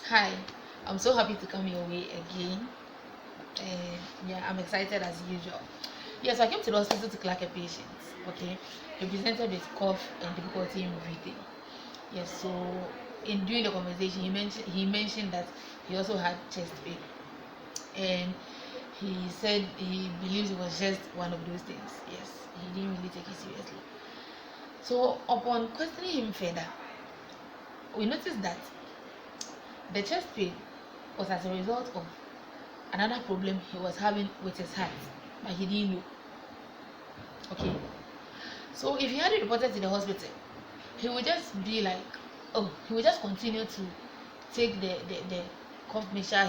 Hi, I'm so happy to come your way again. And yeah, I'm excited as usual. Yes, I came to the hospital to clock a patient. Okay, he presented with cough and difficulty in breathing. Yes, so in during the conversation, he mentioned that he also had chest pain, and he said he believes it was just one of those things. Yes, he didn't really take it seriously. So upon questioning him further, we noticed that the chest pain was as a result of another problem he was having with his heart, but he didn't know. Okay, so if he had it reported to the hospital, he would just be like, oh, he would just continue to take the cough mixture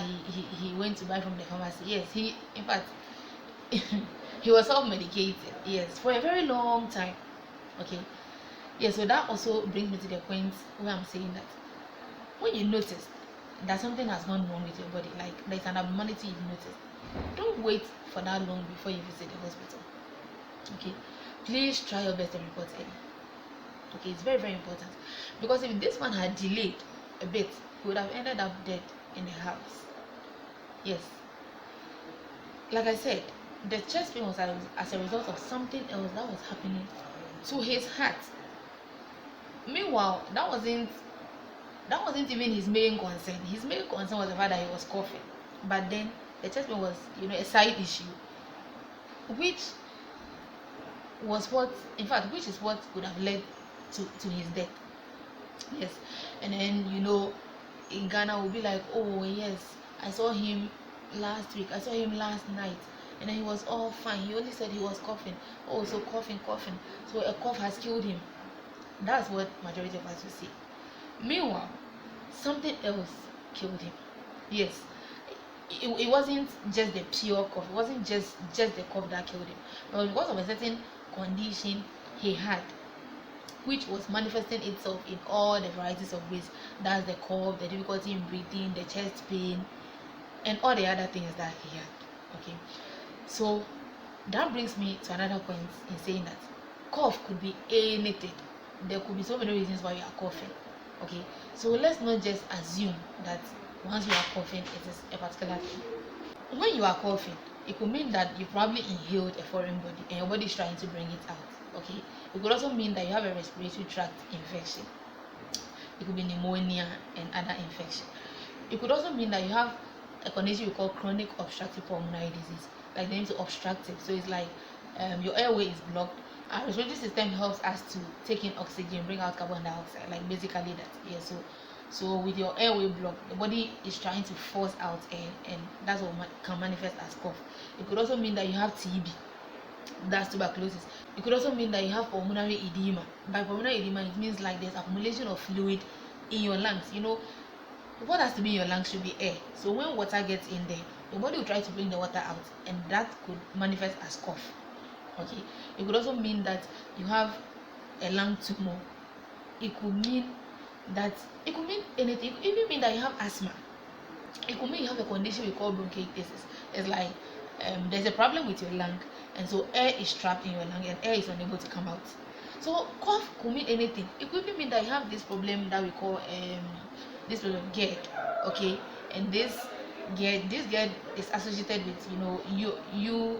he went to buy from the pharmacy. Yes, he in fact he was self-medicated, yes, for a very long time. Okay, yeah, so that also brings me to the point where I'm saying that when you notice that something has gone wrong with your body, like there's an abnormality you've noticed, don't wait for that long before you visit the hospital. Okay, please try your best to report early. Okay, it's very, very important, because if this one had delayed a bit, he would have ended up dead in the house. Yes, like I said, the chest pain was as a result of something else that was happening to his heart. Meanwhile, that wasn't even his main concern. His main concern was the fact that he was coughing, but then the chest pain was, a side issue, which was what, in fact, which is what could have led to his death. Yes, and then in Ghana we'll be like, oh yes, I saw him last week, I saw him last night, and then he was all fine. He only said he was coughing. Oh, so coughing, coughing. So a cough has killed him. That's what majority of us will say. Meanwhile, something else killed him. Yes, it wasn't just the pure cough. It wasn't just the cough that killed him. But because of a certain condition he had, which was manifesting itself in all the varieties of ways. That's the cough, the difficulty in breathing, the chest pain, and all the other things that he had. Okay, so that brings me to another point in saying that cough could be anything. There could be so many reasons why you are coughing. Okay, so let's not just assume that once you are coughing, it is a particular thing. When you are coughing, it could mean that you probably inhaled a foreign body and your body is trying to bring it out. Okay, it could also mean that you have a respiratory tract infection. It could be pneumonia and other infection. It could also mean that you have a condition we call chronic obstructive pulmonary disease, like the name is obstructive. So it's like your airway is blocked. Our respiratory system helps us to take in oxygen, bring out carbon dioxide, like basically that. Yeah. So with your airway blocked, the body is trying to force out air, and that's what can manifest as cough. It could also mean that you have TB, that's tuberculosis. It could also mean that you have pulmonary edema. By pulmonary edema, it means like there's accumulation of fluid in your lungs. What has to be in your lungs should be air. So when water gets in there, your body will try to bring the water out, and that could manifest as cough. Okay. It could also mean that you have a lung tumor. It could mean that it could mean anything. It could even mean that you have asthma. It could mean you have a condition we call bronchitis. It's like there's a problem with your lung, and so air is trapped in your lung and air is unable to come out. So cough could mean anything. It could even mean that you have this problem that we call this problem GERD. Okay, and this GERD is associated with you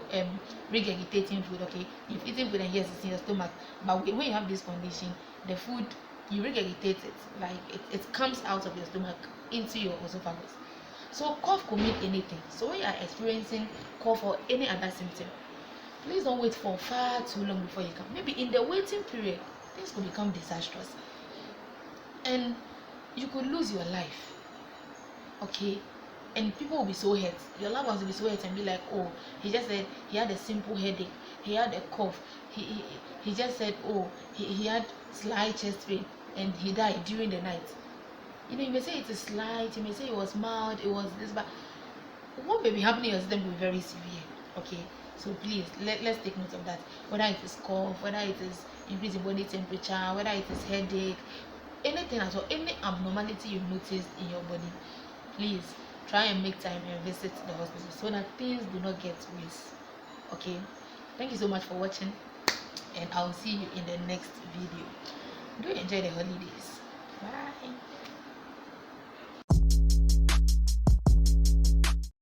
regurgitating food. Okay, you've eaten food and yes, it's in your stomach, but when you have this condition, the food, you regurgitate it, like it comes out of your stomach into your esophagus. So cough could mean anything. So when you are experiencing cough or any other symptom, please don't wait for far too long before you come. Maybe in the waiting period, things could become disastrous, and you could lose your life. Okay, and people will be so hurt. Your loved ones will be so hurt and be like, oh, he just said he had a simple headache, he had a cough, he just said, oh, he had slight chest pain, and he died during the night. You may say it is slight, you may say it was mild, it was this, but what may be happening in your system will be very severe. Okay, so please let's take note of that. Whether it is cough, whether it is increase in body temperature, whether it is headache, anything at all, any abnormality you notice in your body, please try and make time and visit the hospital so that things do not get worse. Okay, thank you so much for watching, and I'll see you in the next video. Do enjoy the holidays. Bye.